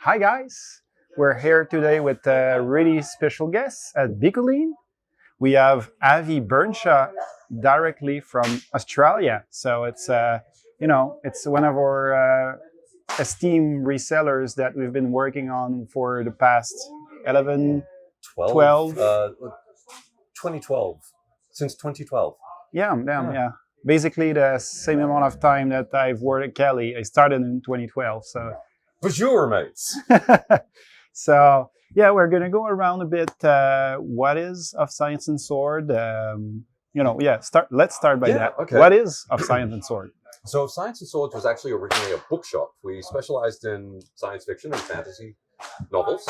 Hi guys, we're here today with a really special guest at Bicolline. We have Avi Bernshaw directly from Australia. So it's one of our esteemed resellers that we've been working on for the past 11, 12. 2012. Since 2012. Yeah. Basically the same amount of time that I've worked at Cali. I started in 2012. So Bonjour, mates. So yeah, we're gonna go around a bit. What is Of Science and Sword? Let's start by that. Okay. What is Of Science and Sword? So Science and Swords was actually originally a bookshop. We specialized in science fiction and fantasy novels.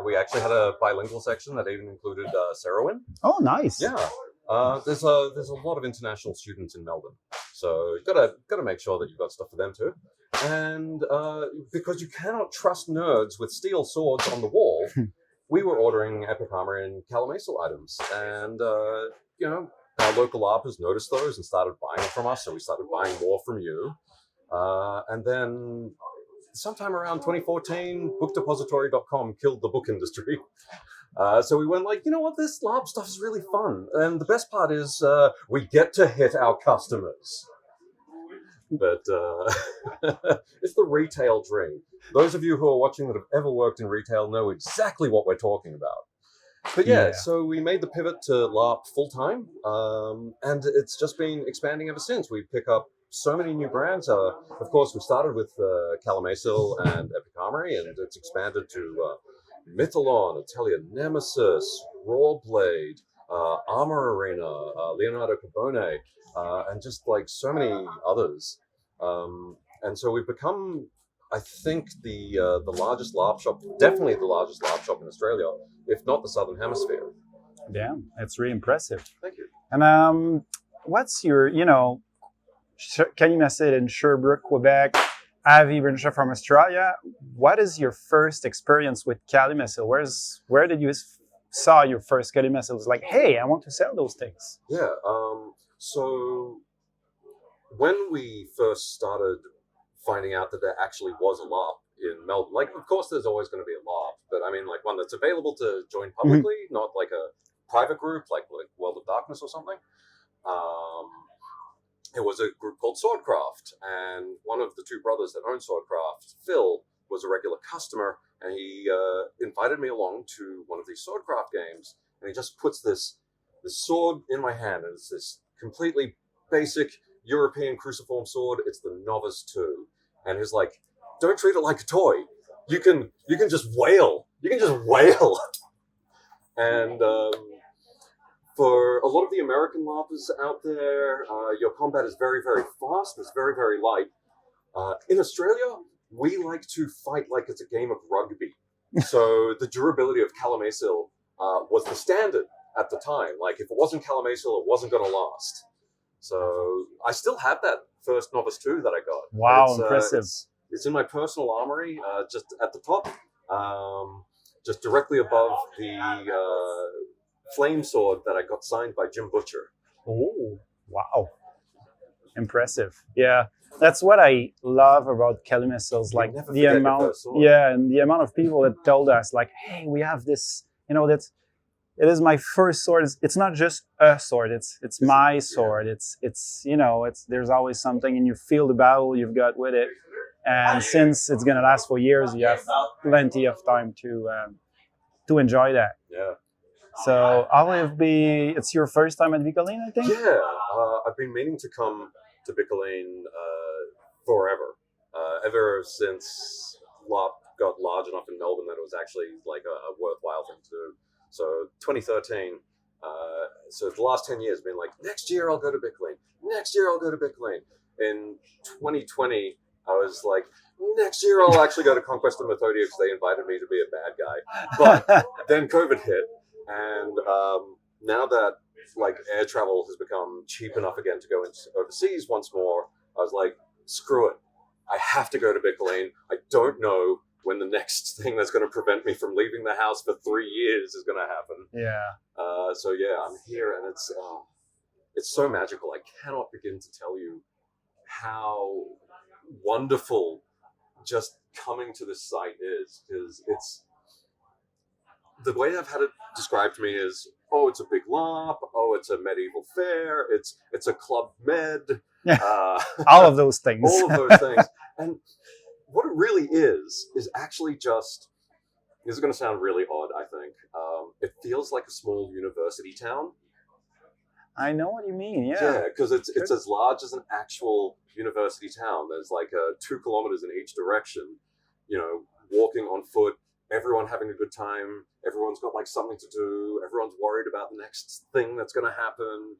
We actually had a bilingual section that even included Sarowin. Oh, nice. Yeah. There's a lot of international students in Melbourne, so you gotta make sure that you've got stuff for them too. And because you cannot trust nerds with steel swords on the wall, we were ordering Epic Armor and Calimacil items, and our local LARPers noticed those and started buying from us, so we started buying more from you. And then sometime around 2014, bookdepository.com killed the book industry. So we went like, you know what, this LARP stuff is really fun. And the best part is we get to hit our customers. But it's the retail dream. Those of you who are watching that have ever worked in retail know exactly what we're talking about. But yeah, so we made the pivot to LARP full-time, and it's just been expanding ever since. We pick up so many new brands. Of course, we started with Calimacil and Epic Armory, and it's expanded to Mythalon, Atelier Nemesis, Rawblade, Armor Arena, Leonardo Carbone, and just like so many others. And so we've become, I think, the largest LARP shop, definitely the largest LARP shop in Australia, if not the Southern Hemisphere. Damn, that's really impressive. Thank you. And what's your, Calimacil in Sherbrooke, Quebec, Avi Bernshaw from Australia. What is your first experience with Calimacil? Where did you saw your first Calimacil? It was like, hey, I want to sell those things. Yeah. So when we first started finding out that there actually was a LARP in Melbourne, like, of course, there's always going to be a LARP, but I mean, like one that's available to join publicly, not like a private group, like World of Darkness or something. It was a group called Swordcraft, and one of the two brothers that owned Swordcraft, Phil, was a regular customer, and he invited me along to one of these Swordcraft games, and he just puts this sword in my hand, and it's this completely basic European cruciform sword. It's the Novice 2, and he's like, don't treat it like a toy. You can just wail. You can just wail. And for a lot of the American LARPers out there, your combat is very, very fast. It's very, very light. In Australia, we like to fight like it's a game of rugby. So the durability of Calimacil was the standard at the time. Like, if it wasn't Calimacil, it wasn't going to last. So I still have that first Novice 2 that I got. Wow, impressive. It's in my personal armory, just at the top, just directly above the flame sword that I got signed by Jim Butcher. Oh, wow. Impressive. Yeah. That's what I love about Calimacil, like the amount, and the amount of people that told us, like, hey, we have this, it is my first sword. It's not just a sword. It's my sword. It's there's always something, and you feel the battle you've got with it. And since it's gonna last for years, you have plenty of time to enjoy that. Yeah. So it's your first time at Bicolline, I think? Yeah, I've been meaning to come to Bicolline forever. Ever since LARP got large enough in Melbourne that it was actually like a worthwhile thing to do. So 2013, so the last 10 years, been like, next year I'll go to Bicolline. Next year I'll go to Bicolline. In 2020, I was like, next year I'll actually go to Conquest of Methodia because they invited me to be a bad guy. But then COVID hit. And now that like air travel has become cheap enough again to go overseas once more, I was like, screw it. I have to go to Bicolline. I don't know when the next thing that's going to prevent me from leaving the house for 3 years is going to happen. Yeah. So yeah, I'm here, and it's so magical. I cannot begin to tell you how wonderful just coming to this site is it's the way I've had it described to me is, oh, it's a big LARP, oh, it's a medieval fair, it's a club med, all of those things. All of those things. And what it really is actually just, this is going to sound really odd, I think. It feels like a small university town. I know what you mean, yeah. Yeah, because it's as large as an actual university town. There's like 2 kilometers in each direction, walking on foot, everyone having a good time, everyone's got like something to do, everyone's worried about the next thing that's going to happen,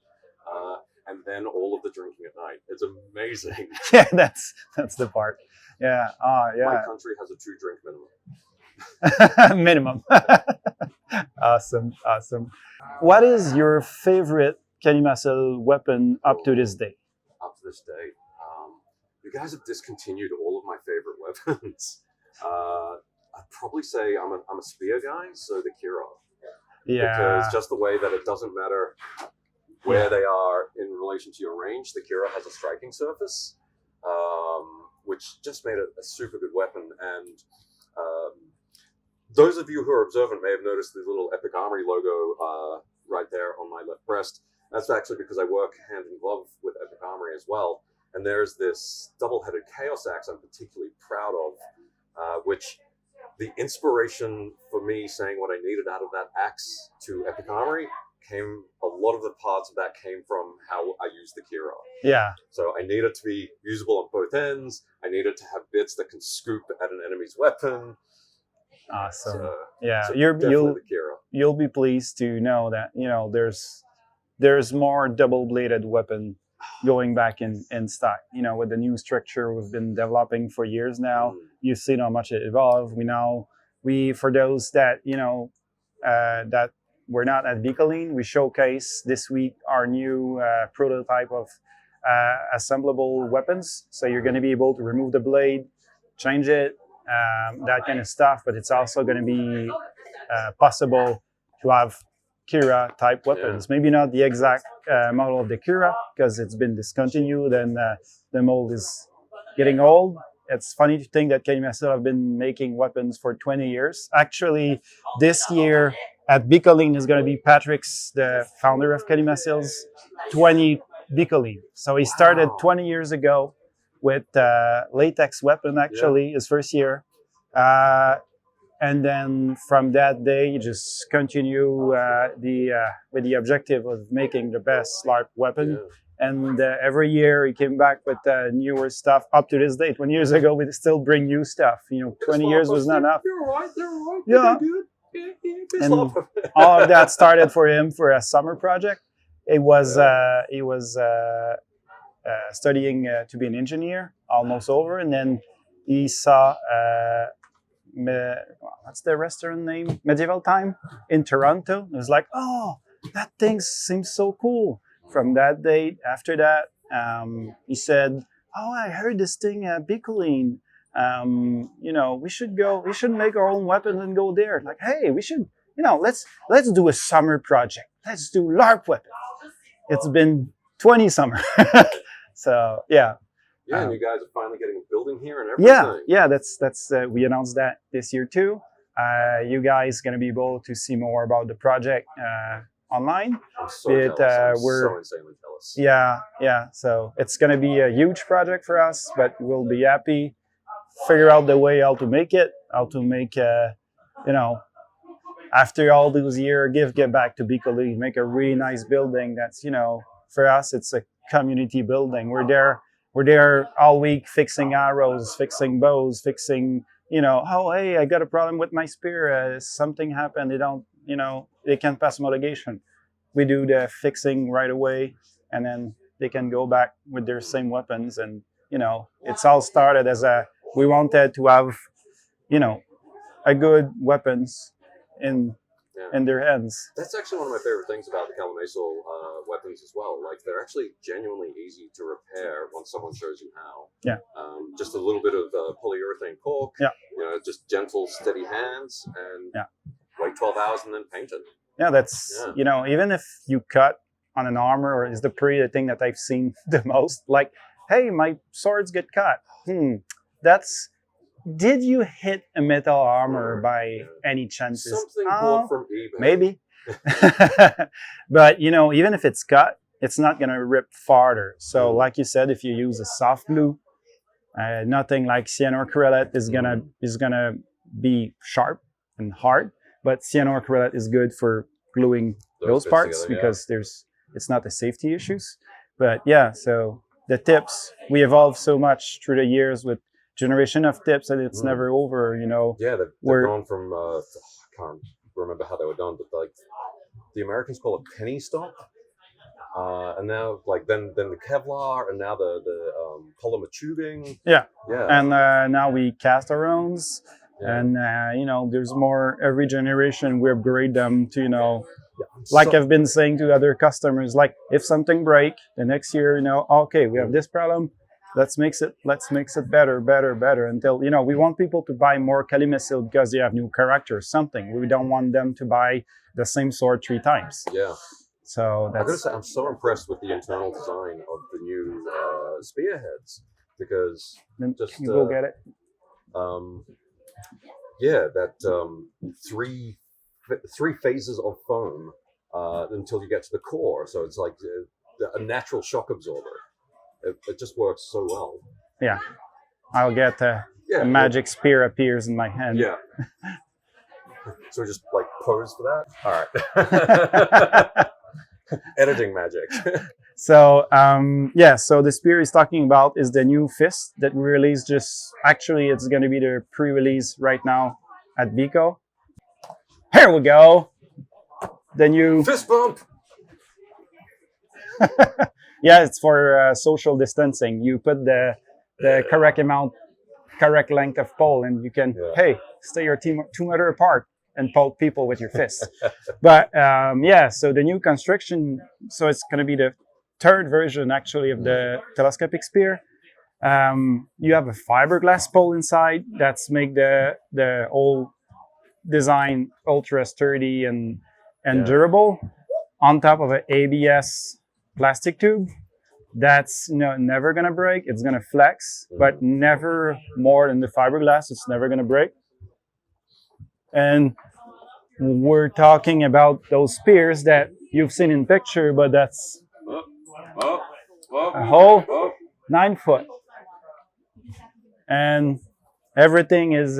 and then all of the drinking at night. It's amazing. Yeah, that's the part. Yeah, yeah. My country has a 2-drink minimum. Minimum. Awesome. What is your favorite Calimacil weapon up to this day? Up to this day, you guys have discontinued all of my favorite weapons. I'd probably say I'm a spear guy, so the Kira. Yeah. Because just the way that it doesn't matter where they are in relation to your range, the Kira has a striking surface, which just made it a super good weapon. And those of you who are observant may have noticed the little Epic Armory logo right there on my left breast. That's actually because I work hand in glove with Epic Armory as well. And there's this double-headed Chaos Axe I'm particularly proud of, which the inspiration for me saying what I needed out of that axe to Epic Armory a lot of the parts of that came from how I used the Kira. Yeah. So I need it to be usable on both ends. I need it to have bits that can scoop at an enemy's weapon. Awesome. So, yeah, so you'll be pleased to know that there's more double-bladed weapon going back in stock. With the new structure we've been developing for years now, you've seen how much it evolved. We for those that that we're not at Bicolline, we showcase this week our new prototype of assemblable weapons. So you're going to be able to remove the blade, change it, that kind of stuff. But it's also going to be possible to have Kira type weapons. Maybe not the exact model of the Kira because it's been discontinued and the mold is getting old. It's funny to think that Calimacil have been making weapons for 20 years. Actually, this year at Bicolline is going to be Patrick's, the founder of Calimacil's, 20 Bicolline. So he started 20 years ago with latex weapon, actually, his first year. And then from that day, you just continue with the objective of making the best LARP weapon. Yeah. And every year he came back with newer stuff up to this day. 20 years ago, we still bring new stuff. 20 years was not enough. You're right. Yeah. And all of that started for him for a summer project. He was studying to be an engineer, almost over. And then he saw... what's the restaurant name? Medieval Time in Toronto. It was like, oh, that thing seems so cool. From that date, after that, he said, oh, I heard this thing at Bicolline. We should go. We should make our own weapons and go there. Like, hey, we should. Let's do a summer project. Let's do LARP weapons. It's been 20 summer. So yeah. Yeah, and you guys are finally getting a building here and everything. Yeah. That's we announced that this year too. You guys gonna be able to see more about the project online. I'm so jealous. I'm so insanely jealous. Yeah. So it's gonna be a huge project for us, but we'll be happy. Figure out the way how to make it, after all those years, get back to Bicolline, make a really nice building. That's for us, it's a community building. We're there all week fixing arrows, fixing bows, fixing, oh, hey, I got a problem with my spear. Something happened. They can't pass homologation. We do the fixing right away, and then they can go back with their same weapons. And, it's all started as we wanted to have, a good weapons in their hands. That's actually one of my favorite things about the Calimacil weapons as well. Like, they're actually genuinely easy to repair once someone shows you how. Yeah. Just a little bit of polyurethane cork. Yeah. Just gentle, steady hands, and wait 12 hours and then paint it. Yeah, that's even if you cut on an armor, or is the thing that I've seen the most. Like, hey, my swords get cut. That's did you hit a metal armor by any chances? Something bought from eBay. Maybe. But even if it's cut, it's not gonna rip farther. So like you said, if you use a soft glue, nothing like cyanoacrylate is gonna be sharp and hard, but cyanoacrylate is good for gluing those parts together, because it's not a safety issues. But yeah, so the tips, we evolved so much through the years with generation of tips, and it's never over. Yeah, they've gone from I can't remember how they were done, but like the Americans call it penny stock. And now, then the Kevlar, and now the polymer tubing. Yeah. And now we cast our own, and there's more. Every generation we upgrade them to I've been saying to other customers, like if something break, the next year okay, we have this problem. Let's make it better until we want people to buy more Calimacil because they have new character or something. We don't want them to buy the same sword 3 times. Yeah. So I gotta say, I'm so impressed with the internal design of the new spearheads, because just you go get it. That three phases of foam until you get to the core. So it's like a natural shock absorber. It just works so well. Yeah, I'll get a magic spear appears in my hand. Yeah. So we just pose for that. All right. Editing magic. So so the spear he's talking about is the new fist that we released. Actually, it's going to be the pre-release right now at Bico. Here we go. The new fist bump. Yeah, it's for social distancing. You put the correct length of pole, and you can stay your team 2 meters apart and poke people with your fists. But so the new construction, so it's going to be the 3rd version actually of the telescopic spear. You have a fiberglass pole inside that's make the whole design ultra sturdy and durable, on top of an ABS plastic tube that's never going to break. It's going to flex, but never more than the fiberglass. It's never going to break. And we're talking about those spears that you've seen in picture, but that's a whole 9 foot. And everything is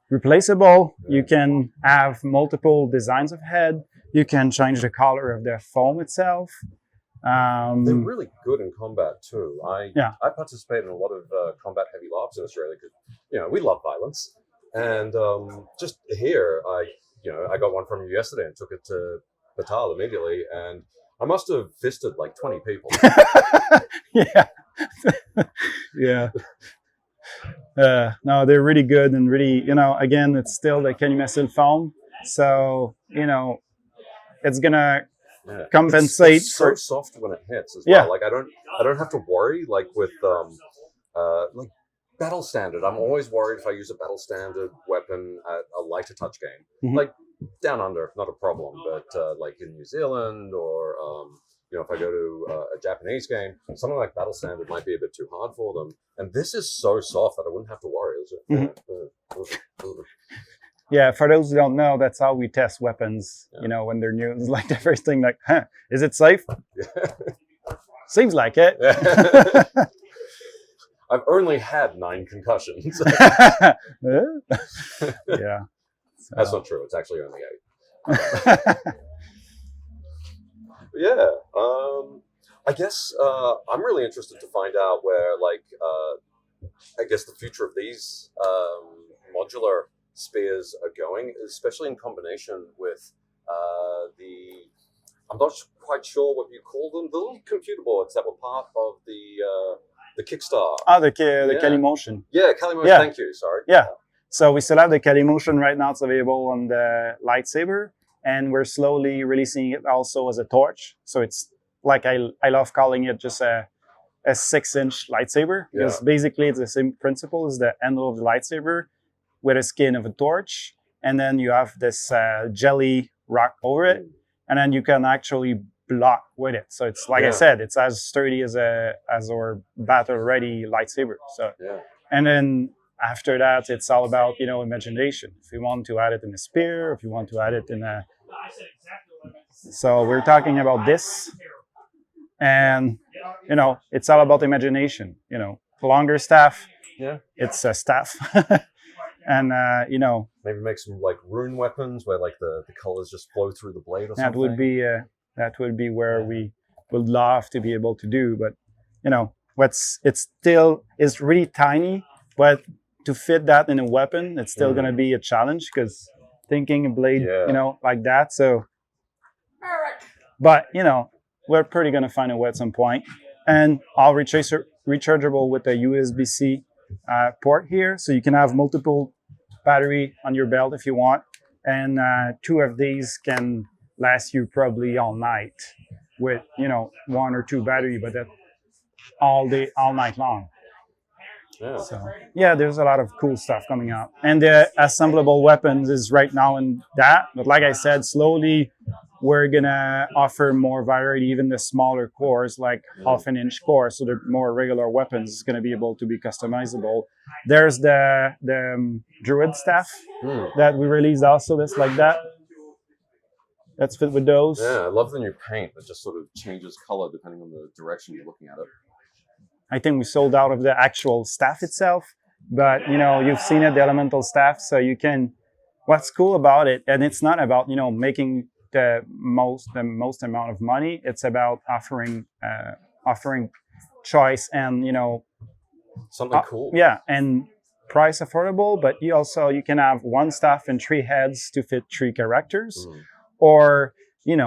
replaceable. You can have multiple designs of head. You can change the color of the foam itself. They're really good in combat too. I participate in a lot of combat heavy LARPs in Australia because we love violence. And just here, I got one from you yesterday and took it to Batal immediately, and I must have fisted 20 people. Yeah. No, they're really good, and really, again, it's still the Calimacil foam, so it's gonna compensate. It's so soft when it hits as well. I don't have to worry with battle standard. I'm always worried if I use a battle standard weapon at a lighter touch game. Mm-hmm. Down under, not a problem, but in New Zealand or if I go to a Japanese game, something like battle standard might be a bit too hard for them. And this is so soft that I wouldn't have to worry. Is it? Mm-hmm. Yeah, for those who don't know, that's how we test weapons. Yeah. When they're new, it's the first thing, is it safe? Yeah. Seems like it. I've only had 9 concussions. Yeah. So. That's not true. It's actually only 8. Yeah. I guess I'm really interested to find out where, I guess the future of these modular spears are going, especially in combination with I'm not quite sure what you call them, the little computer boards that were part of the Kickstarter. Oh, the Calimacil. Yeah, Calimacil, yeah. Thank you, sorry. Yeah. So we still have the Calimacil right now. It's available on the lightsaber, and we're slowly releasing it also as a torch. So it's I love calling it just a 6-inch lightsaber, because basically it's the same principle as the handle of the lightsaber with a skin of a torch, and then you have this jelly rock over it, and then you can actually block with it. So it's I said, it's as sturdy as our battle ready lightsaber. So and then after that, it's all about, imagination. If you want to add it in a spear, if you want to add it in a... So we're talking about this, and, it's all about imagination. Longer staff, it's a staff. And, maybe make some like rune weapons where like the colors just flow through the blade or something. That would be where we would love to be able to do. But, it's really tiny, but to fit that in a weapon, it's still going to be a challenge, because thinking a blade, like that. So, but, we're pretty going to find a way at some point. And all rechargeable with a USB-C port here. So you can have multiple battery on your belt if you want. And 2 of these can last you probably all night with, 1 or 2 battery, but that all day, all night long. Yeah. So, there's a lot of cool stuff coming out. And the assemblable weapons is right now in that. But like I said, slowly we're going to offer more variety, even the smaller cores, like half an inch core. So the more regular weapons is going to be able to be customizable. There's the Druid staff that we released also, that's like that. That's fit with those. Yeah, I love the new paint that just sort of changes color depending on the direction you're looking at it. I think we sold out of the actual staff itself, but you've seen it, the elemental staff, so you can. What's cool about it, and it's not about making the most amount of money. It's about offering choice and something cool. Yeah, and price affordable, but you can have 1 staff and 3 heads to fit 3 characters, or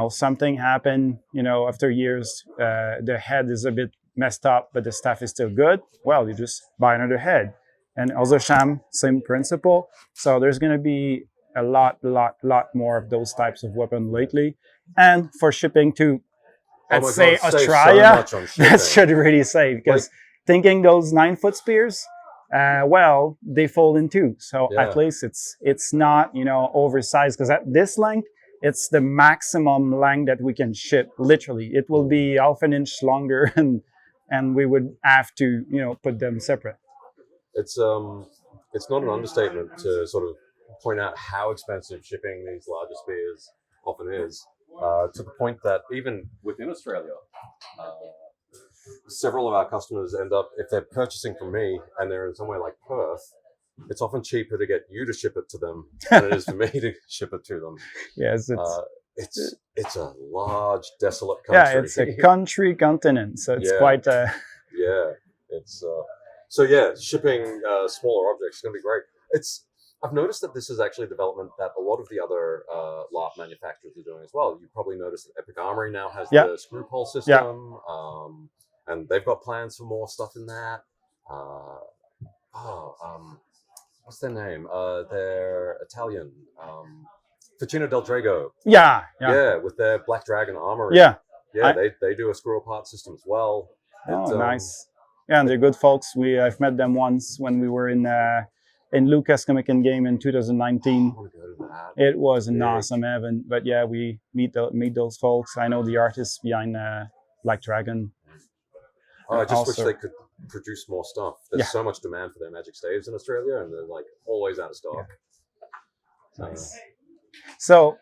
something happened after years, the head is a bit messed up, but the staff is still good. Well, you just buy another head. And also Sham, same principle. So there's going to be a lot more of those types of weapons lately. And for shipping to, let's say, Australia, that should really save. Because thinking those 9-foot spears, they fold in 2. So at least it's not, oversized. Because at this length, it's the maximum length that we can ship, literally. It will be half an inch longer, and we would have to, put them separate. It's not an understatement to sort of point out how expensive shipping these larger spears often is, to the point that even within Australia, several of our customers end up, if they're purchasing from me and they're in somewhere like Perth, it's often cheaper to get you to ship it to them than it is for me to ship it to them. Yes, it's a large, desolate country. Yeah, it's a country continent, so it's quite a... Yeah, it's... shipping smaller objects is going to be great. I've noticed that this is actually a development that a lot of the other LARP manufacturers are doing as well. You probably noticed that Epic Armory now has the screw pull system, and they've got plans for more stuff in that. What's their name? They're Italian. Ficino del Drago. Yeah, with their Black Dragon armory. They do a screw apart system as well. Nice. Yeah, and they're good folks. I've met them once when we were in Lucas Comic-Con game in 2019. It was an awesome event. But we meet those folks. I know the artists behind Black Dragon. I just wish they could produce more stuff. There's so much demand for their magic staves in Australia, and they're like always out of stock. Nice. So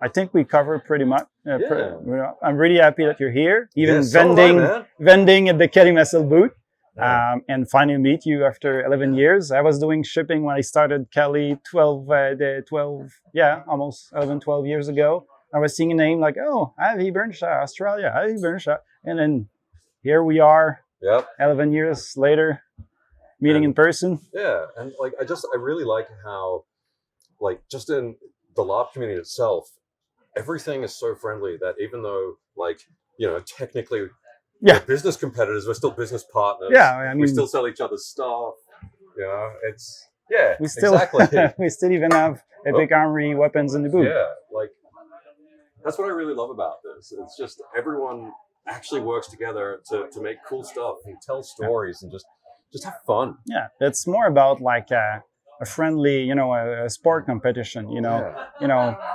I think we covered pretty much. I'm really happy that you're here, even vending at the Calimacil booth, and finally meet you after 11 years. I was doing shipping when I started Cali almost 11, 12 years ago. I was seeing a name like, Avi Bernshaw, Australia, Avi Bernshaw. And then here we are, 11 years later, meeting in person. Yeah, and I really like how, just in the LARP community itself, everything is so friendly that even though, technically we're business competitors, we're still business partners. Yeah, I mean, we still sell each other's stuff. Exactly. We still even have Epic Armory weapons in the booth. Yeah, that's what I really love about this. It's just everyone actually works together to make cool stuff and tell stories and just have fun. Yeah, it's more about a friendly, a sport competition,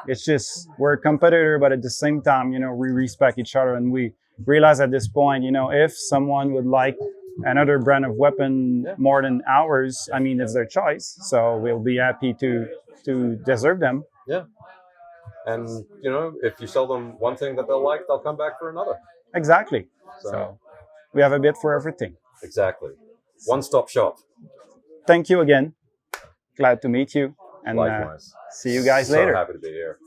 it's just, we're a competitor, but at the same time, we respect each other, and we realize at this point, if someone would like another brand of weapon more than ours, I mean, it's their choice. So we'll be happy to deserve them. Yeah. And, you know, if you sell them one thing that they'll like, they'll come back for another. Exactly. So we have a bit for everything. Exactly. One-stop shop. Thank you again. Glad to meet you. And likewise. see you guys later. So happy to be here.